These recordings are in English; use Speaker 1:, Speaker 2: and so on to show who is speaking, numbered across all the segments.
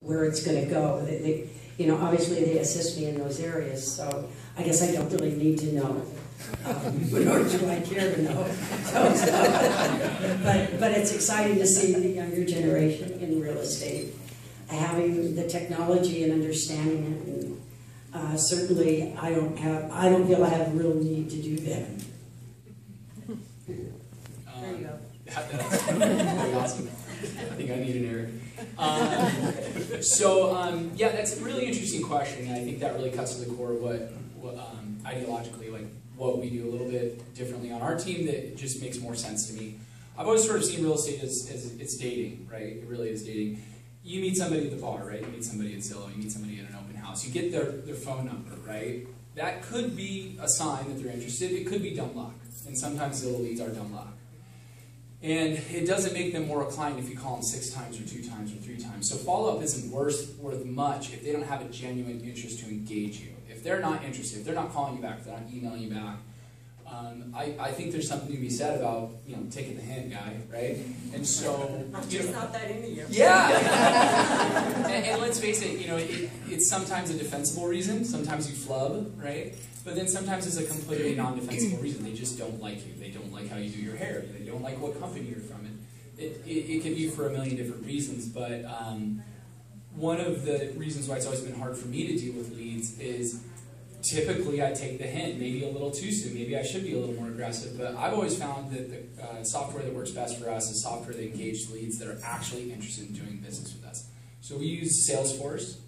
Speaker 1: where it's going to go. You know, obviously they assist me in those areas, so I guess I don't really need to know, nor do I care to know. But it's exciting to see the younger generation in real estate having the technology and understanding it. And certainly, I don't feel I have a real need to do that.
Speaker 2: There you go. That's really awesome. I think I need an Eric. Yeah, that's a really interesting question, and I think that really cuts to the core of what ideologically, like what we do a little bit differently on our team that just makes more sense to me. I've always sort of seen real estate as it's dating, right? It really is dating. You meet somebody at the bar, right? You meet somebody at Zillow, you meet somebody at an open house. You get their phone number, right? That could be a sign that they're interested. It could be dumb luck, and sometimes Zillow leads are dumb luck. And it doesn't make them more inclined if you call them 6 times or 2 times or 3 times. So follow-up isn't worth much if they don't have a genuine interest to engage you. If they're not interested, if they're not calling you back, if they're not emailing you back, I think there's something to be said about, you know, taking the hint, guy, right? And so,
Speaker 3: I'm just not that into you.
Speaker 2: Yeah. and let's face it, you know, it's sometimes a defensible reason. Sometimes you flub, right? But then sometimes it's a completely non-defensible reason. They just don't like you. They don't like how you do your hair. They don't like what company you're from. It can be for a million different reasons. But one of the reasons why it's always been hard for me to deal with leads is typically I take the hint, maybe a little too soon. Maybe I should be a little more aggressive. But I've always found that the software that works best for us is software that engages leads that are actually interested in doing business with us. So we use Salesforce.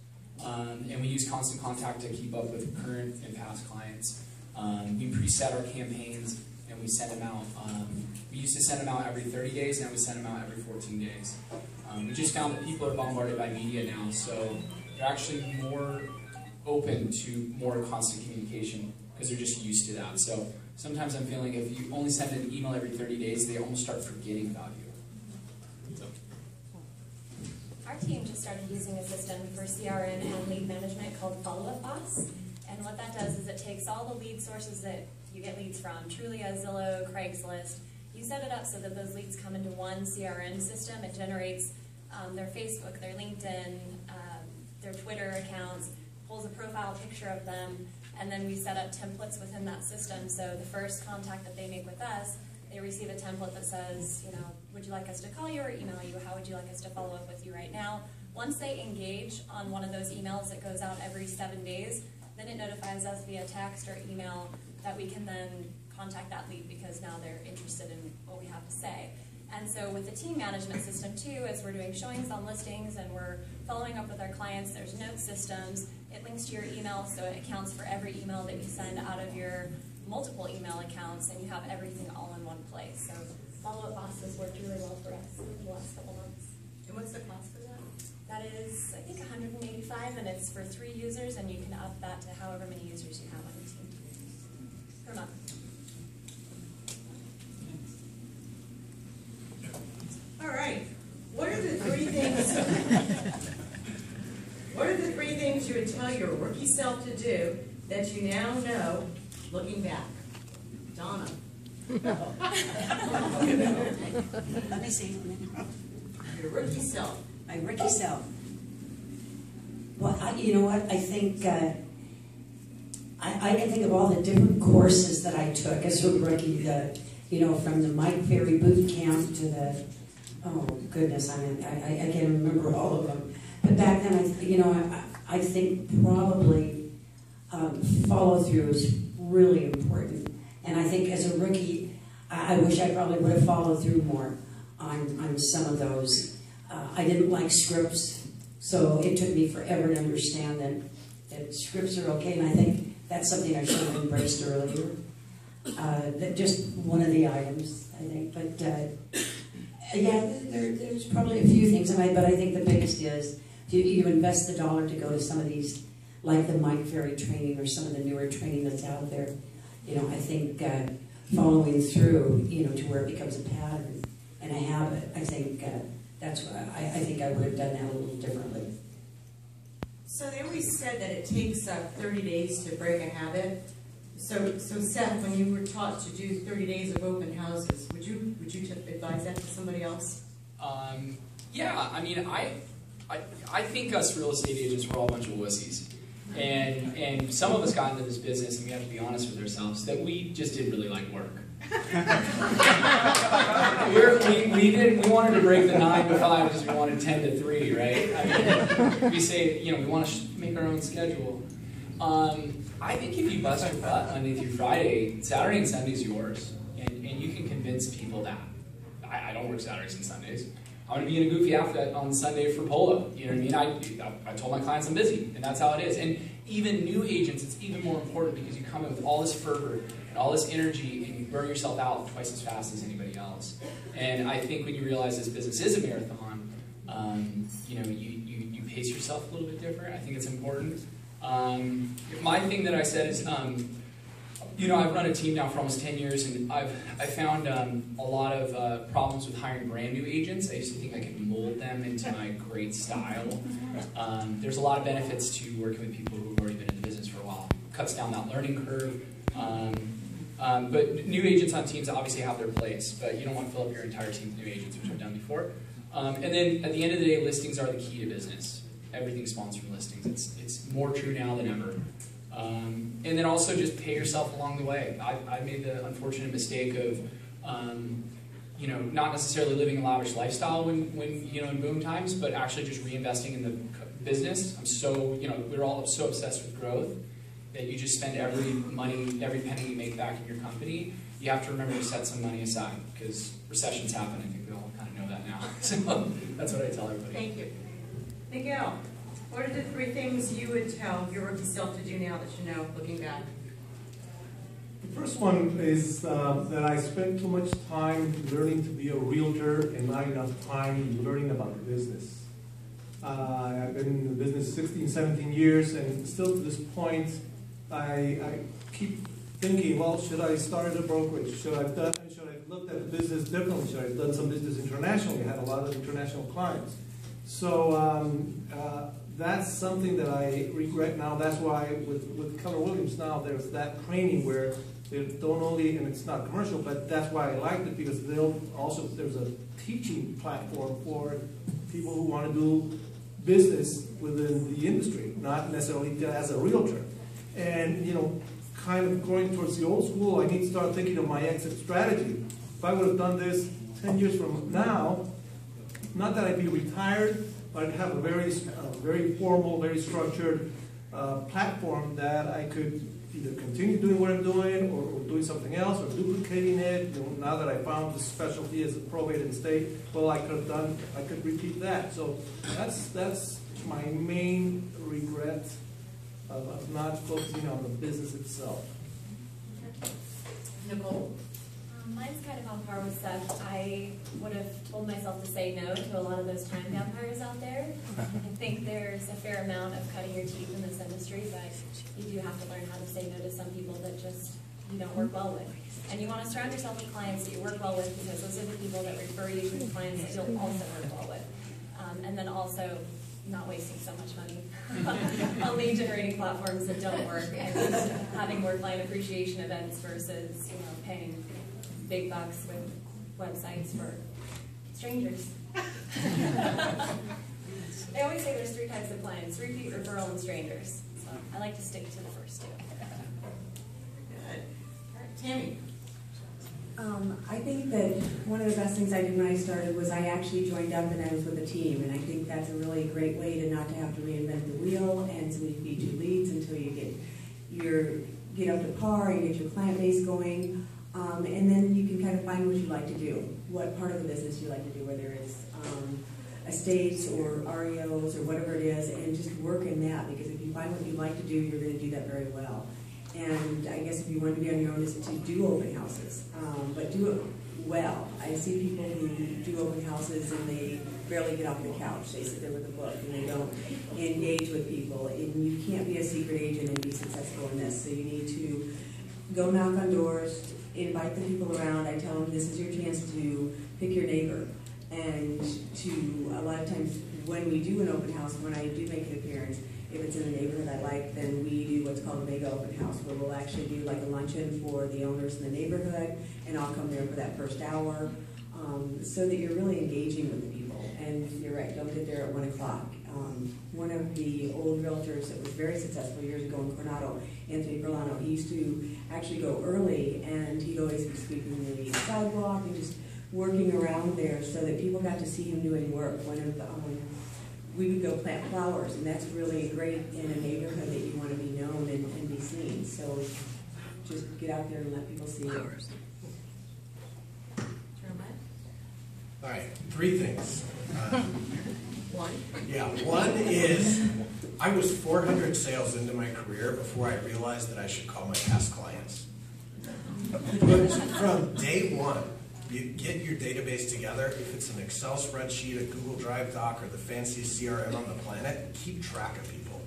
Speaker 2: And we use Constant Contact to keep up with current and past clients. We preset our campaigns and we send them out. We used to send them out every 30 days, now we send them out every 14 days. We just found that people are bombarded by media now, so they're actually more open to more constant communication because they're just used to that. So sometimes I'm feeling if you only send an email every 30 days, they almost start forgetting about you.
Speaker 4: Our team just started using a system for CRM and lead management called Follow-Up Boss. And what that does is it takes all the lead sources that you get leads from, Trulia, Zillow, Craigslist. You set it up so that those leads come into one CRM system. It generates their Facebook, their LinkedIn, their Twitter accounts, pulls a profile picture of them, and then we set up templates within that system. So the first contact that they make with us, they receive a template that says, you know, would you like us to call you or email you? How would you like us to follow up with you right now? Once they engage on one of those emails that goes out every 7 days, then it notifies us via text or email that we can then contact that lead because now they're interested in what we have to say. And so with the team management system too, as we're doing showings on listings and we're following up with our clients, there's note systems. It links to your email, so it accounts for every email that you send out of your multiple email accounts, and you have everything all in one place. So Follow-Up Boss has worked really well for us in the last couple months.
Speaker 3: And what's the cost for that?
Speaker 4: That is, I think, $185, and it's for 3 users, and you can up that to however many users you have on your team per month.
Speaker 3: All right. What are the 3 things? What are the 3 things you would tell your rookie self to do that you now know, looking back? Donna.
Speaker 1: Let me see.
Speaker 3: Your rookie self.
Speaker 1: My rookie self. Well, you know what? I think I can think of all the different courses that I took as a rookie. You know, from the Mike Ferry boot camp to the oh goodness, I mean, I can't remember all of them. But back then, I think probably follow through is really important. And I think as a rookie, I wish I probably would have followed through more on some of those. I didn't like scripts, so it took me forever to understand that scripts are okay, and I think that's something I should have embraced earlier. That just one of the items, I think. But yeah, there's probably a few things, but I think the biggest is you invest the dollar to go to some of these, like the Mike Ferry training or some of the newer training that's out there. You know, I think following through, you know, to where it becomes a pattern and a habit. I think that's what I think I would have done that a little differently.
Speaker 3: So they always said that it takes 30 days to break a habit. So Seth, when you were taught to do 30 days of open houses, would you advise that to somebody else?
Speaker 2: Yeah, I mean, I I think us real estate agents were all a bunch of wussies. And some of us got into this business, and we have to be honest with ourselves, that we just didn't really like work. We wanted to break the 9 to 5 because we wanted 10 to 3, right? I mean, we say, we want to make our own schedule. I think if you bust your butt Monday through Friday, Saturday and Sunday's yours. And you can convince people that. I don't work Saturdays and Sundays. I'm going to be in a goofy outfit on Sunday for polo. You know what I mean? I told my clients I'm busy, and that's how it is. And even new agents, it's even more important because you come in with all this fervor and all this energy, and you burn yourself out twice as fast as anybody else. And I think when you realize this business is a marathon, you pace yourself a little bit different. I think it's important. My thing that I said is, I've run a team now for almost 10 years, and I found a lot of problems with hiring brand new agents. I used to think I could mold them into my great style. There's a lot of benefits to working with people who've already been in the business for a while. It cuts down that learning curve. But new agents on teams obviously have their place, but you don't want to fill up your entire team with new agents, which I've done before. And then at the end of the day, listings are the key to business. Everything spawns from listings. It's more true now than ever. And then also just pay yourself along the way. I made the unfortunate mistake of, not necessarily living a lavish lifestyle when in boom times, but actually just reinvesting in the business. We're all so obsessed with growth that you just spend every penny you make back in your company. You have to remember to set some money aside because recessions happen. I think we all kind of know that now. So that's what I tell everybody.
Speaker 3: Thank you. Miguel, what are the 3 things you would tell your rookie self to do now that you know, looking back?
Speaker 5: The first one is that I spent too much time learning to be a realtor and not enough time learning about the business. I've been in the business 16, 17 years, and still to this point, I keep thinking, well, should I start a brokerage? Should I have looked at the business differently? Should I have done some business internationally? I had a lot of international clients. So that's something that I regret now. That's why with Keller Williams now, there's that training where they don't only, and it's not commercial, but that's why I liked it, because there's a teaching platform for people who want to do business within the industry, not necessarily as a realtor. And, kind of going towards the old school, I need to start thinking of my exit strategy. If I would have done this 10 years from now, not that I'd be retired, but I'd have a very formal, very structured platform that I could either continue doing what I'm doing or doing something else or duplicating it. Now that I found the specialty as a probate and estate, well, I could repeat that. So that's my main regret of not focusing on the business itself.
Speaker 3: Nicole?
Speaker 4: Mine's kind of on par with Seth. I would have told myself to say no to a lot of those time vampires out there. I think there's a fair amount of cutting your teeth in this industry, but you do have to learn how to say no to some people that just you don't work well with. And you want to surround yourself with clients that you work well with, because those are the people that refer you to the clients that you'll also work well with. And then also not wasting so much money on lead generating platforms that don't work, and having more client appreciation events versus paying big bucks with websites for strangers. They always say there's 3 types of clients: repeat, referral, and strangers. So I like to stick to the first 2.
Speaker 3: Good. All right, Tammy.
Speaker 1: I think that one of the best things I did when I started was I actually joined up and I was with a team, and I think that's a really great way to not to have to reinvent the wheel, and so we feed you leads until you get up to par and get your client base going, and then you can kind of find what you like to do, what part of the business you like to do, whether it's estates or REOs or whatever it is, and just work in that, because if you find what you like to do, you're going to do that very well. And I guess if you want to be on your own, is to do open houses, but do it well. I see people who do open houses and they barely get off the couch. They sit there with a book and they don't engage with people. And you can't be a secret agent and be successful in this. So you need to go knock on doors, invite the people around. I tell them this is your chance to pick your neighbor. And to, a lot of times when we do an open house, when I do make an appearance, if it's in a neighborhood I like, then we do what's called a mega open house, where we'll actually do like a luncheon for the owners in the neighborhood, and I'll come there for that first hour, so that you're really engaging with the people. And you're right, don't get there at 1 o'clock.
Speaker 6: One of the old realtors that was very successful years ago in Coronado, Anthony Berlano, he used to actually go early, and he'd always be sweeping the sidewalk and just working around there so that people got to see him doing work. We would go plant flowers, and that's really great in a neighborhood that you want to be known and be seen. So just get out there and let people see it.
Speaker 7: All right, 3 things.
Speaker 3: One.
Speaker 7: Yeah, one is I was 400 sales into my career before I realized that I should call my past clients. From day one, you get your database together. If it's an Excel spreadsheet, a Google Drive doc, or the fanciest CRM on the planet, keep track of people.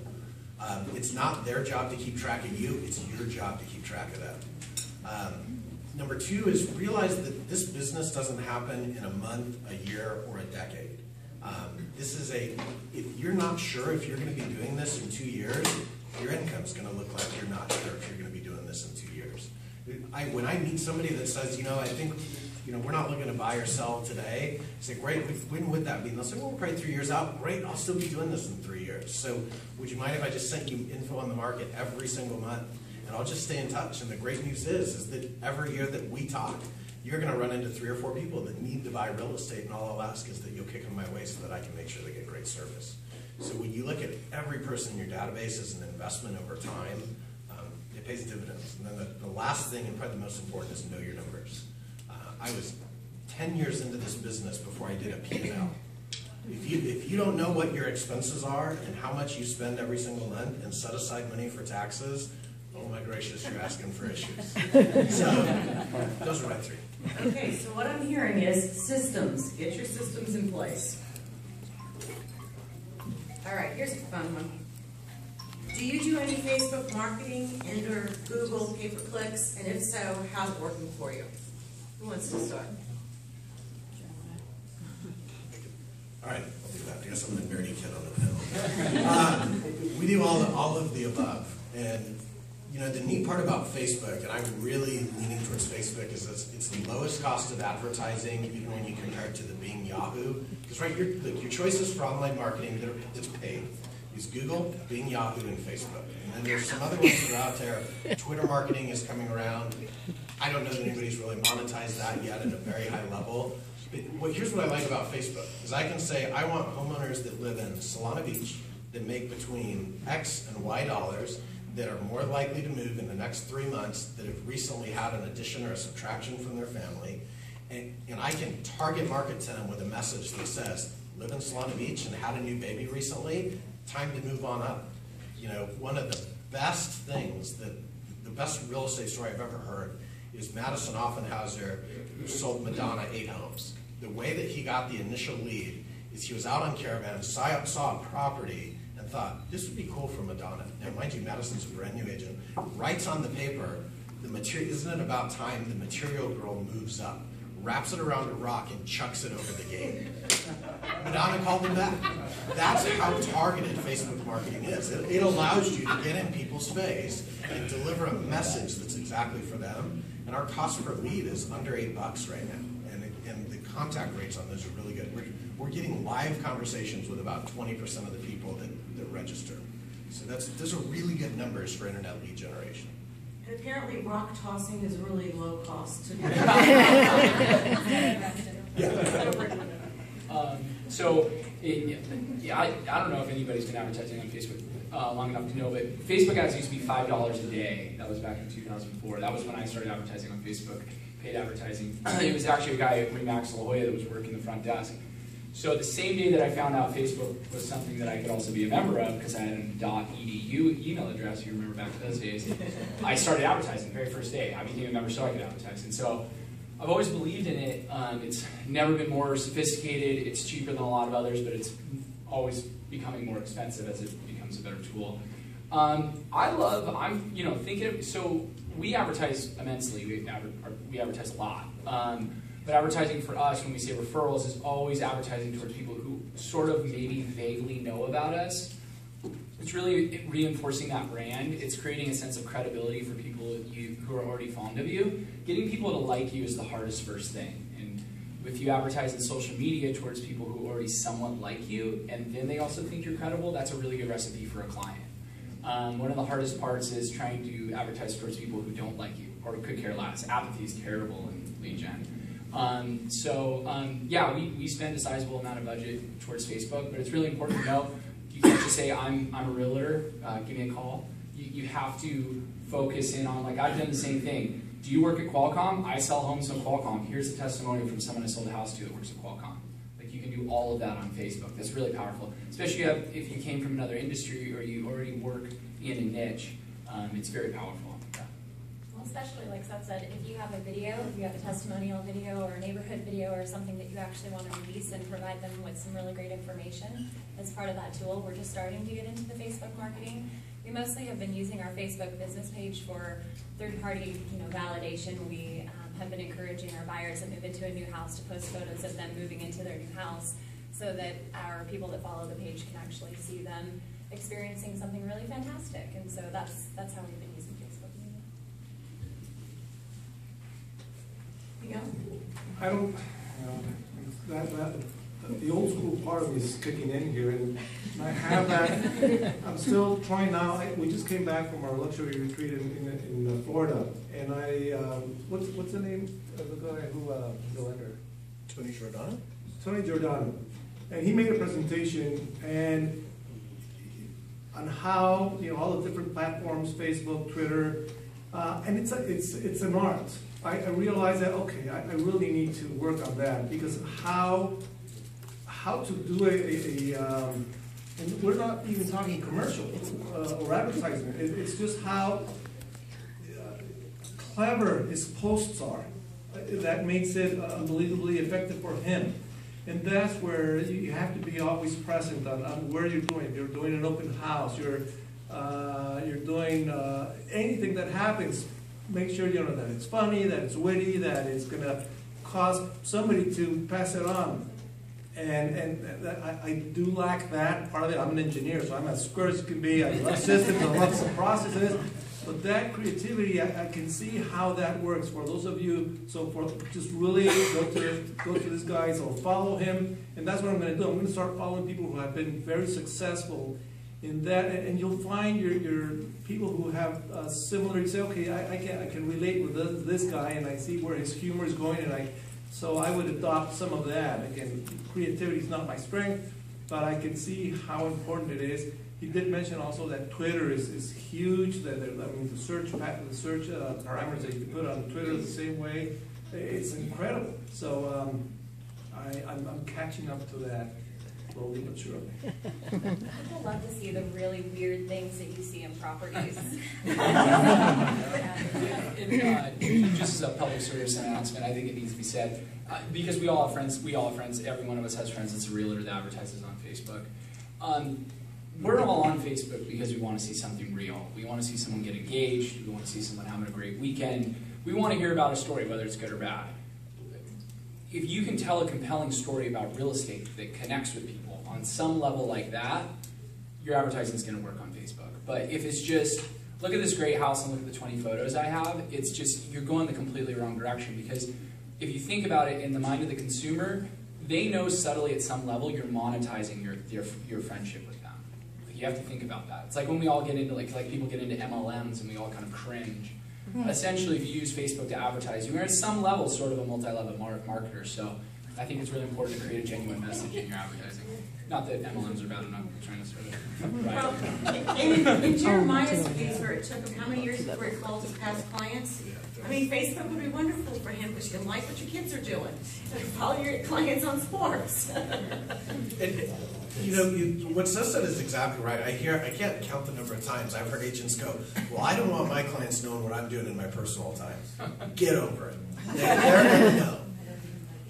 Speaker 7: It's not their job to keep track of you, it's your job to keep track of them. Number 2 is realize that this business doesn't happen in a month, a year, or a decade. If you're not sure if you're going to be doing this in 2 years, your income's going to look like you're not sure if you're going to be doing this in 2 years. When I meet somebody that says, I think, we're not looking to buy or sell today, I say, great, when would that be? And they'll say, well, we're probably 3 years out. Great, I'll still be doing this in 3 years. So would you mind if I just sent you info on the market every single month? And I'll just stay in touch. And the great news is that every year that we talk, you're going to run into 3 or 4 people that need to buy real estate, and all I'll ask is that you'll kick them my way so that I can make sure they get great service. So when you look at every person in your database as an investment over time, it pays dividends. And then the last thing, and probably the most important, is know your numbers. I was 10 years into this business before I did a P&L. If you don't know what your expenses are and how much you spend every single month and set aside money for taxes, oh my gracious, you're asking for issues. So those are my 3.
Speaker 3: Okay, so what I'm hearing is systems. Get your systems in place. All right, here's a fun one. Do you do any Facebook marketing and/or Google pay-per-clicks? And if so, how's it working for you? Who wants to start?
Speaker 7: All right, I'll do that. I guess I'm the nerdy kid on the panel. We do all of the above. And the neat part about Facebook, and I'm really leaning towards Facebook, is it's the lowest cost of advertising, even when you compare it to the Bing Yahoo. Because your choices for online marketing, it's paid. Use Google, Bing, Yahoo, and Facebook. And then there's some other ones that are out there. Twitter marketing is coming around. I don't know that anybody's really monetized that yet at a very high level. But here's what I like about Facebook, is I can say I want homeowners that live in Solana Beach that make between X and Y dollars, that are more likely to move in the next 3 months, that have recently had an addition or a subtraction from their family, and I can target market to them with a message that says, live in Solana Beach and had a new baby recently, time to move on up. One of the best things, the best real estate story I've ever heard is Madison Offenhauser, who sold Madonna 8 homes. The way that he got the initial lead is he was out on Caravan, saw a property, and thought, this would be cool for Madonna. Now, mind you, Madison's a brand new agent. Writes on the paper, the material, isn't it about time the material girl moves up, wraps it around a rock, and chucks it over the gate. Madonna called him back. That's how targeted Facebook marketing is. It allows you to get in people's face and deliver a message that's exactly for them. And our cost per lead is under $8 right now. And the contact rates on those are really good. We're getting live conversations with about 20% of the people that register. So those are really good numbers for internet lead generation.
Speaker 3: And apparently rock tossing is really low cost to do.
Speaker 2: I don't know if anybody's been advertising on Facebook long enough to know, but Facebook ads used to be $5 a day. That was back in 2004. That was when I started advertising on Facebook, paid advertising. It was actually a guy at Remax La Jolla that was working the front desk. So the same day that I found out Facebook was something that I could also be a member of, because I had an .edu email address, you remember back to those days, I started advertising the very first day. I became a member so I could advertise. And so I've always believed in it. It's never been more sophisticated. It's cheaper than a lot of others, but it's always becoming more expensive as it becomes a better tool. So we advertise immensely. We advertise a lot. But advertising for us, when we say referrals, is always advertising towards people who sort of maybe vaguely know about us. It's really reinforcing that brand. It's creating a sense of credibility for people who are already fond of you. Getting people to like you is the hardest first thing. And If you advertise in social media towards people who already somewhat like you, and then they also think you're credible, that's a really good recipe for a client. One of the hardest parts is trying to advertise towards people who don't like you or could care less. Apathy is terrible in lead gen. Yeah, we spend a sizable amount of budget towards Facebook, but it's really important to know you can't just say, I'm a realtor, give me a call. You have to focus in on, like, I've done the same thing. Do you work at Qualcomm? I sell homes on Qualcomm. Here's a testimonial from someone I sold a house to that works at Qualcomm. Like, you can do all of that on Facebook. That's really powerful, especially if you came from another industry or you already work in a niche. It's very powerful. Yeah.
Speaker 4: Well, especially like Seth said, if you have a video, if you have a testimonial video or a neighborhood video or something that you actually want to release and provide them with some really great information as part of that tool. We're just starting to get into the Facebook marketing. We mostly have been using our Facebook business page for third-party, validation. We have been encouraging our buyers that move into a new house to post photos of them moving into their new house, so that our people that follow the page can actually see them experiencing something really fantastic. And so that's how we've been using Facebook media.
Speaker 3: Yeah.
Speaker 5: I don't, the old school part of me is kicking in here, and I have that. I'm still trying now. We just came back from our luxury retreat in Florida, and what's the name of the guy who the lender?
Speaker 7: Tony Giordano?
Speaker 5: Tony Giordano, and he made a presentation and on how all the different platforms, Facebook, Twitter, and it's an art. I realized that I really need to work on that, because how to do and we're not even talking commercial or advertisement. It's just how clever his posts are. That makes it unbelievably effective for him. And that's where you have to be always present on where you're doing. You're doing an open house. You're doing anything that happens. Make sure that it's funny, that it's witty, that it's going to cause somebody to pass it on. And I do lack that part of it. I'm an engineer, so I'm as square as can be. I love systems, I love some processes. But that creativity, I can see how that works for those of you. So just really go to this guy, so follow him, and that's what I'm going to do. I'm going to start following people who have been very successful in that, and you'll find your people who have similar. You say, okay, I can relate with this guy, and I see where his humor is going, and so I would adopt some of that. Again, creativity is not my strength, but I can see how important it is. He did mention also that Twitter is huge. That the search parameters that you can put on Twitter the same way, it's incredible. So I'm catching up to that slowly but surely.
Speaker 4: People love to see the really weird things that you see in properties.
Speaker 2: Just as a public service announcement, I think it needs to be said, because we all have friends, every one of us has friends that's a realtor that advertises on Facebook. We're all on Facebook because we want to see something real. We want to see someone get engaged. We want to see someone having a great weekend. We want to hear about a story, whether it's good or bad. If you can tell a compelling story about real estate that connects with people on some level like that, your advertising is going to work on Facebook. But if it's just, look at this great house and look at the 20 photos I have, it's just, you're going the completely wrong direction. Because if you think about it in the mind of the consumer, they know subtly at some level you're monetizing your friendship with them. You have to think about that. It's like when we all get into, like people get into MLMs and we all kind of cringe. Essentially, if you use Facebook to advertise, you're at some level sort of a multi-level marketer. So I think it's really important to create a genuine message in your advertising. Not that MLMs are bad, I'm not trying to sort of...
Speaker 3: Well, in Jeremiah's case, where it took him how many years before he called his past clients? I mean, Facebook would be wonderful for him, because you can like what your kids are doing. And follow your clients on sports.
Speaker 7: What Seth said is exactly right. I can't count the number of times I've heard agents go, well, I don't want my clients knowing what I'm doing in my personal time. Get over it. They're going to know.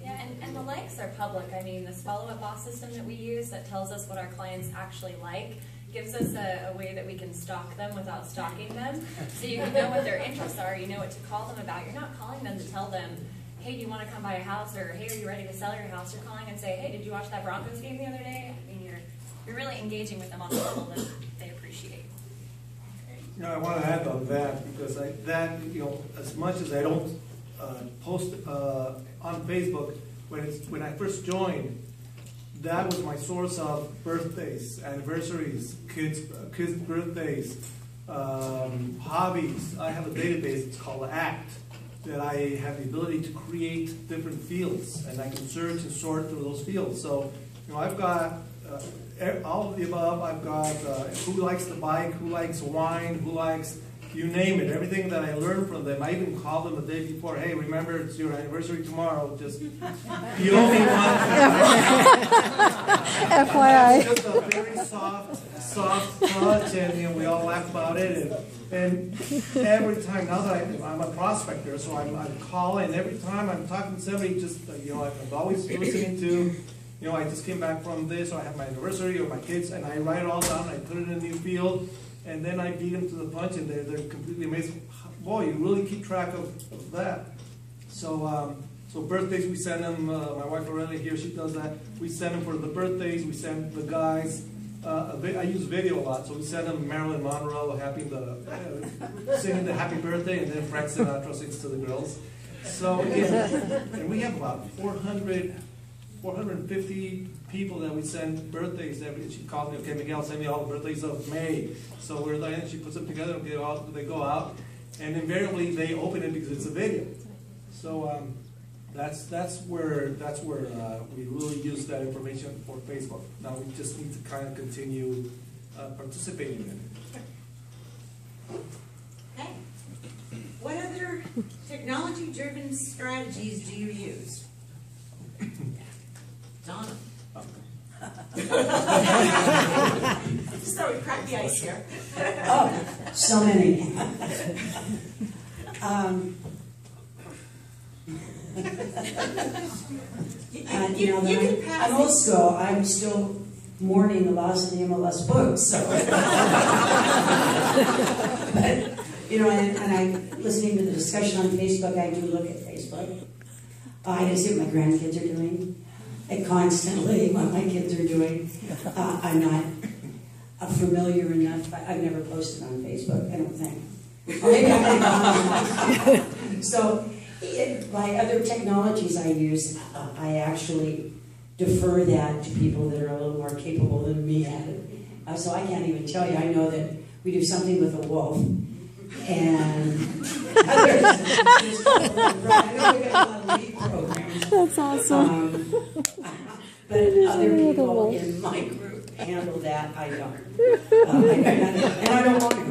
Speaker 4: Yeah, and the likes are public. I mean, this follow-up boss system that we use that tells us what our clients actually like gives us a way that we can stalk them without stalking them. So you can know what their interests are, you know what to call them about. You're not calling them to tell them, hey, do you want to come buy a house? Or, hey, are you ready to sell your house? You're calling and say, hey, did you watch that Broncos game the other day? I mean, you're really engaging with them on the level that they appreciate.
Speaker 5: I want to add on that, because as much as I don't post on Facebook, when I first joined, that was my source of birthdays, anniversaries, kids' birthdays, hobbies. I have a database, it's called ACT, that I have the ability to create different fields, and I can search and sort through those fields. So, I've got all of the above. I've got who likes the bike, who likes wine, who likes, you name it, everything that I learned from them. I even call them the day before, hey, remember it's your anniversary tomorrow, just, you owe me one.
Speaker 8: FYI.
Speaker 5: It's just a very soft touch, and we all laugh about it. And every time, now that I'm a prospector, so I'm calling, every time I'm talking to somebody, just, I'm always listening to, I just came back from this, or I have my anniversary, or my kids, and I write it all down, I put it in a new field, and then I beat them to the punch, and they're completely amazed. Boy, you really keep track of that. So birthdays, we send them, my wife Aurelia here, she does that. We send them for the birthdays, we send the guys. I use video a lot, so we send them Marilyn Monroe singing the happy birthday, and then Frank Sinatra sings to the girls. So, and we have about 450 people that we send birthdays every. She called me, okay, Miguel, send me all the birthdays of May. So we're like, she puts them together, and they go out, and invariably they open it because it's a video. So that's where we really use that information for Facebook. Now we just need to kind of continue participating in it.
Speaker 3: Okay. What other technology-driven strategies do you use? Donna. Just thought we'd crack the ice here.
Speaker 1: Oh, so many. I'm old school. I'm still mourning the loss of the MLS books. So, but and I'm listening to the discussion on Facebook. I do look at Facebook. I can see what my grandkids are doing. I constantly what my kids are doing. I'm not familiar enough. I've never posted on Facebook, I don't think. Or maybe I So, by other technologies I use, I actually defer that to people that are a little more capable than me at it. So I can't even tell you. I know that we do something with a wolf. And others, I know we got a lot of lead programs.
Speaker 8: That's awesome.
Speaker 1: But other people in my group handle that. I don't. And I don't want to.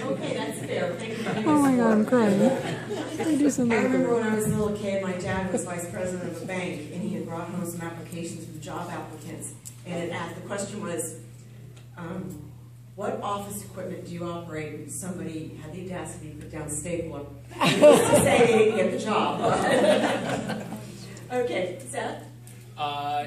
Speaker 3: Okay, that's fair. Thank you.
Speaker 8: Oh my God, I'm crying. I
Speaker 3: remember when I was a little kid, my dad was vice president of a bank, and he had brought home some applications from job applicants. And the question was, what office equipment do you operate? And somebody had the audacity to put down stapler to say they didn't get the job. Okay, Seth?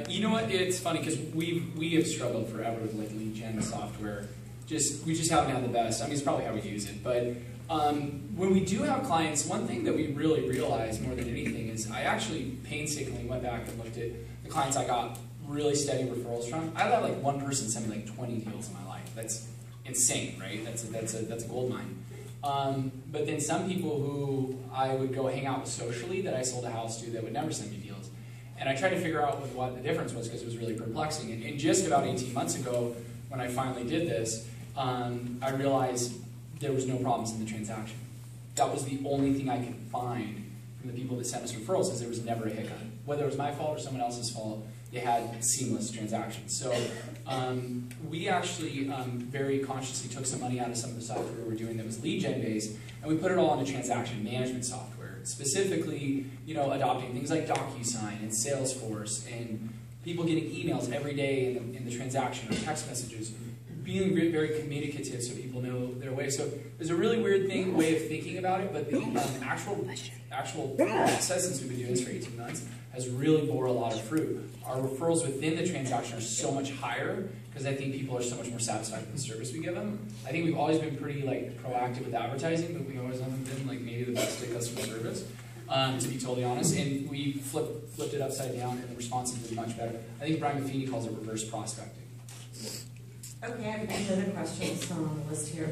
Speaker 2: You know what? It's funny because we have struggled forever with like lead gen software. We just haven't had the best. I mean, it's probably how we use it. But when we do have clients, one thing that we really realize more than anything is I actually painstakingly went back and looked at the clients I got really steady referrals from. I had like one person send me like 20 deals in my life. That's insane, right? That's a gold mine. But then some people who I would go hang out with socially that I sold a house to that would never send me deals. And I tried to figure out what the difference was because it was really perplexing. And just about 18 months ago, when I finally did this, I realized there was no problems in the transaction. That was the only thing I could find from the people that sent us referrals, is there was never a hiccup. Whether it was my fault or someone else's fault, they had seamless transactions. So we actually very consciously took some money out of some of the software we were doing that was lead gen based, and we put it all into transaction management software, specifically adopting things like DocuSign and Salesforce, and people getting emails every day in the transaction or text messages, being very communicative so people know their way. So there's a really weird way of thinking about it, but the actual process, since we've been doing this for 18 months, has really bore a lot of fruit. Our referrals within the transaction are so much higher because I think people are so much more satisfied with the service we give them. I think we've always been pretty proactive with advertising, but we always haven't been maybe the best at customer service, to be totally honest. And we flipped it upside down, and the response has been much better. I think Brian Buffini calls it reverse prospecting.
Speaker 3: Okay, I have another question on the list here.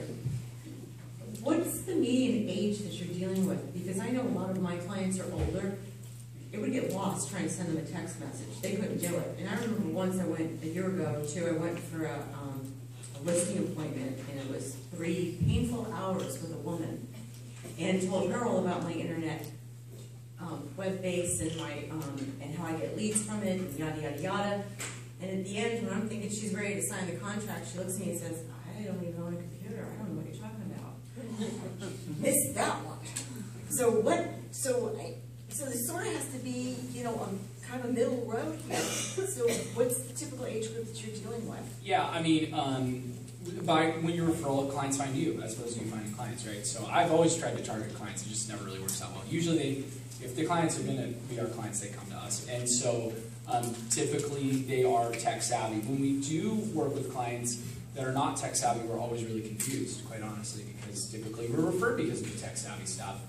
Speaker 3: What's the median age that you're dealing with? Because I know a lot of my clients are older, it would get lost trying to send them a text message. They couldn't do it. And I remember once I went, a year ago too, I went for a listing appointment, and it was 3 painful hours with a woman, and told her all about my internet web base and my and how I get leads from it, and yada yada yada. And at the end, when I'm thinking she's ready to sign the contract, she looks at me and says, "I don't even own a computer. I don't know what you're talking about." Missed that one. So what? So there sort of has to be, you know, kind of a middle road here. So what's the typical age group that you're dealing with?
Speaker 2: Yeah, I mean, when your referral clients find you, as opposed to you finding clients, right? So I've always tried to target clients. It just never really works out well. Usually, if the clients are going to be our clients, they come to us. And so typically, they are tech savvy. When we do work with clients that are not tech savvy, we're always really confused, quite honestly, because typically we're referred because of the tech savvy stuff.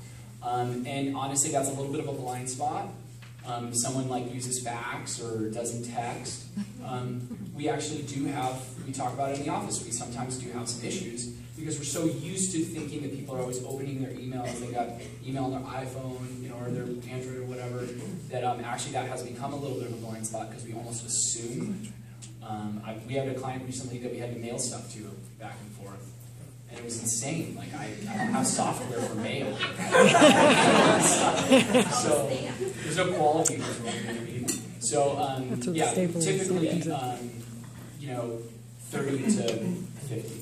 Speaker 2: And honestly, that's a little bit of a blind spot. Someone like uses fax or doesn't text. We actually do have, we talk about it in the office, we sometimes do have some issues because we're so used to thinking that people are always opening their emails, they got email on their iPhone, you know, or their Android or whatever, that actually that has become a little bit of a blind spot because we almost assume. We had a client recently that we had to mail stuff to back and forth. And it was insane. Like, I don't have software for mail. So, there's no quality control. So, yeah, typically, you know, 30 to 50.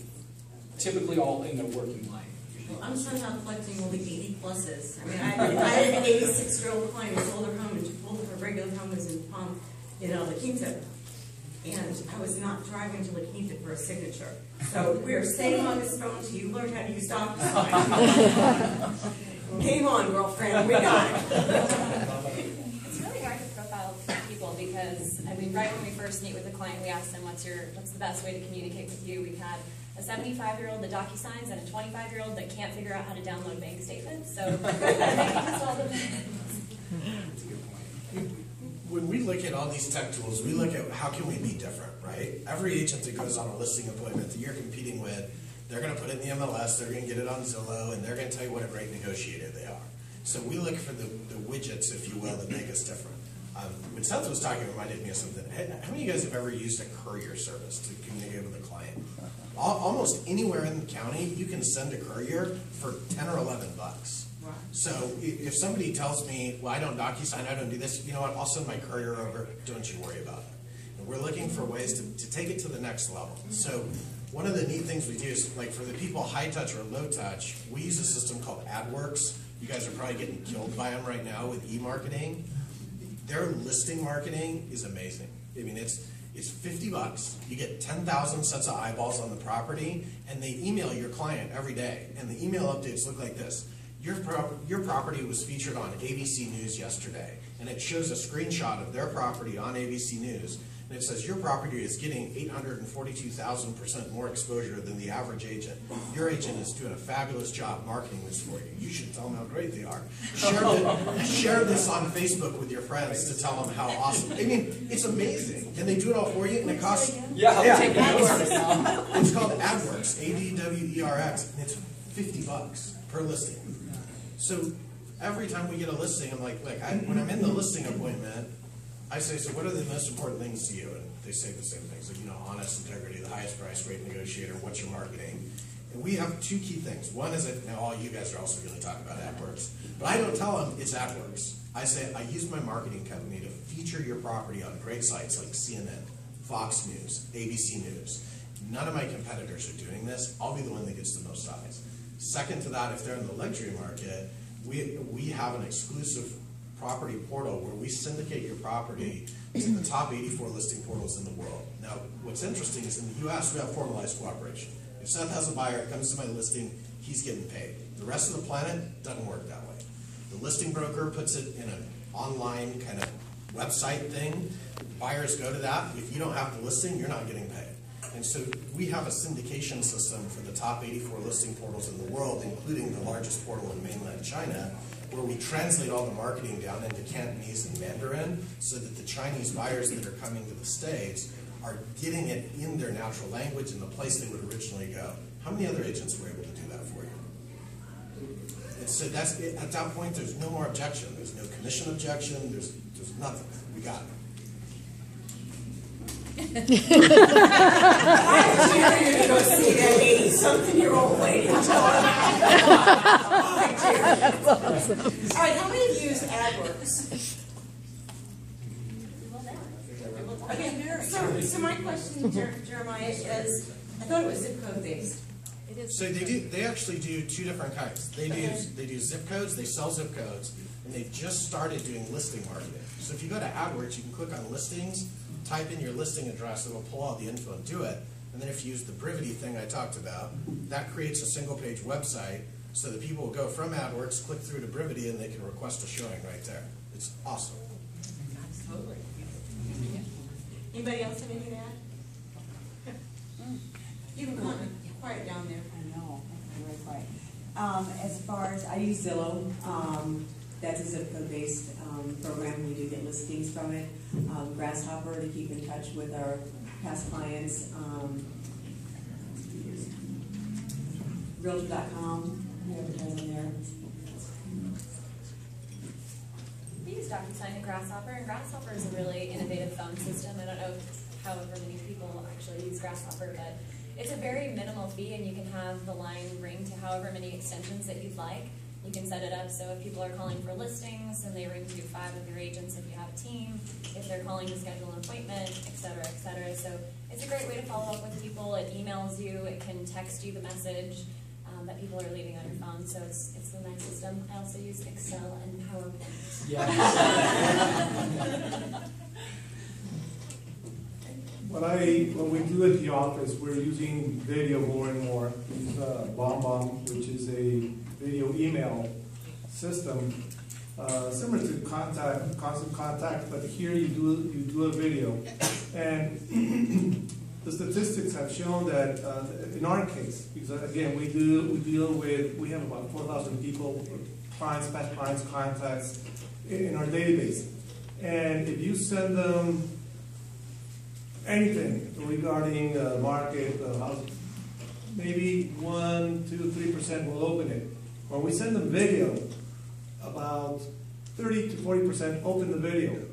Speaker 2: Typically all in their working life.
Speaker 3: Well, I'm somehow collecting only 80 pluses. I mean, I had an 86-year-old client who sold her home, and she told her regular home was in Palm, you know, La Quinta. And I was not driving to La Quinta for a signature. So we were staying on this phone till you learned how to use DocuSign. Game on, girlfriend, we got it.
Speaker 4: It's really hard to profile people because, I mean, right when we first meet with a client, we ask them, what's the best way to communicate with you? We've had a 75-year-old that DocuSigns and a 25-year-old that can't figure out how to download bank statements. So that's all the
Speaker 7: When we look at all these tech tools, we look at how can we be different, right? Every agent that goes on a listing appointment that you're competing with, they're going to put it in the MLS, they're going to get it on Zillow, and they're going to tell you what a great negotiator they are. So we look for the widgets, if you will, that make us different. When Seth was talking, it reminded me of something. How many of you guys have ever used a courier service to communicate with a client? Almost anywhere in the county, you can send a courier for 10 or 11 bucks.
Speaker 3: Right.
Speaker 7: So if somebody tells me, well, I don't DocuSign, I don't do this, you know what, I'll send my courier over, don't you worry about it. And we're looking for ways to take it to the next level. So one of the neat things we do is, like for the people high touch or low touch, we use a system called AdWorks. You guys are probably getting killed by them right now with e-marketing. Their listing marketing is amazing. I mean, it's 50 bucks. You get 10,000 sets of eyeballs on the property, and they email your client every day. And the email updates look like this. Your property was featured on ABC News yesterday, and it shows a screenshot of their property on ABC News, and it says your property is getting 842,000% more exposure than the average agent. Your agent is doing a fabulous job marketing this for you. You should tell them how great they are. Share this on Facebook with your friends to tell them how awesome. I mean, it's amazing. And they do it all for you, and it costs.
Speaker 2: Yeah.
Speaker 7: It's called AdWorks, AdWerx, and it's 50 bucks per listing. So every time we get a listing, I'm like, when I'm in the listing appointment, I say, so what are the most important things to you? And they say the same things, like, you know, honest, integrity, the highest price, great negotiator, what's your marketing? And we have two key things. One is that, now all you guys are also going to talk about AdWorks, but I don't tell them it's AdWorks. I say, I use my marketing company to feature your property on great sites like CNN, Fox News, ABC News. None of my competitors are doing this. I'll be the one that gets the most eyes. Second to that, if they're in the luxury market, we have an exclusive property portal where we syndicate your property to the top 84 listing portals in the world. Now, what's interesting is in the U.S. we have formalized cooperation. If Seth has a buyer, comes to my listing, he's getting paid. The rest of the planet doesn't work that way. The listing broker puts it in an online kind of website thing. Buyers go to that. If you don't have the listing, you're not getting paid. And so we have a syndication system for the top 84 listing portals in the world, including the largest portal in mainland China, where we translate all the marketing down into Cantonese and Mandarin so that the Chinese buyers that are coming to the States are getting it in their natural language in the place they would originally go. How many other agents were able to do that for you? So that's it. At that point, there's no more objection. There's no commission objection. There's nothing. We got it.
Speaker 3: I was cheering to go see that 80-something-year-old lady. That's awesome. All right, how many of you use AdWords? Okay, so my question, Jeremiah, is I thought it was zip code based.
Speaker 7: So they actually do two different kinds. They do zip codes, they sell zip codes, and they've just started doing listing marketing. So if you go to AdWords, you can click on listings, type in your listing address, it'll pull all the info and do it. And then if you use the brevity thing I talked about, that creates a single page website so that people will go from AdWords, click through to brevity, and they can request a showing right there. It's awesome.
Speaker 3: Totally. Anybody else have anything to add? You can comment. Quiet down there.
Speaker 6: I know, very quiet. As far as, I use Zillow, that's a zip code based program. We do get listings from it. Grasshopper to keep in touch with our past clients. Realtor.com, we advertise on there.
Speaker 4: We use DocuSign and Grasshopper, and Grasshopper is a really innovative phone system. I don't know however many people actually use Grasshopper, but it's a very minimal fee, and you can have the line ring to however many extensions that you'd like. You can set it up so if people are calling for listings, and they ring to 5 of your agents if you have a team, if they're calling to schedule an appointment, et cetera, et cetera. So it's a great way to follow up with people. It emails you, it can text you the message that people are leaving on your phone, so it's a nice system. I also use Excel and PowerPoint.
Speaker 2: Yeah.
Speaker 5: What we do at the office, we're using video more and more. We use BombBomb, which is a video email system, similar to Constant Contact, but here you do a video. And the statistics have shown that in our case, because again we have about 4,000 people, clients, past clients, contacts in our database, and if you send them anything regarding market, house, maybe 1, 2, 3% will open it. When we send them video, about 30 to 40% open the video.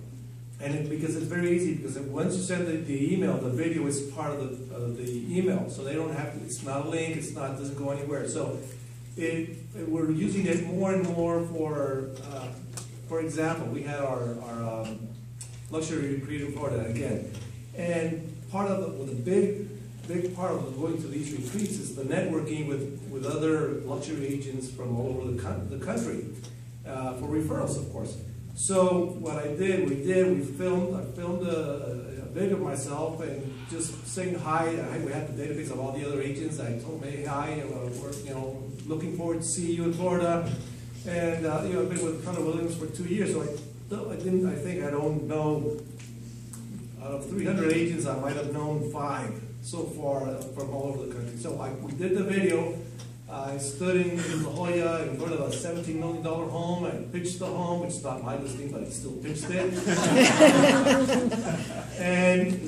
Speaker 5: And because it's very easy, because once you send the email, the video is part of the email, so they don't have to. It's not a link. Doesn't go anywhere. So we're using it more and more for example, we had our luxury retreat in Florida again, and part of the big part of going to these retreats is the networking with other luxury agents from all over the country for referrals, of course. So what I filmed a video of myself and just saying hi. We have the database of all the other agents. I told them, hey, hi, we're looking forward to see you in Florida. And I've been with Keller Williams for 2 years, so I think I don't know, out of 300 agents, I might have known 5 so far from all over the country. So we did the video. I stood in La Jolla in front of a $17 million home. I pitched the home, which is not my listing, but I still pitched it. And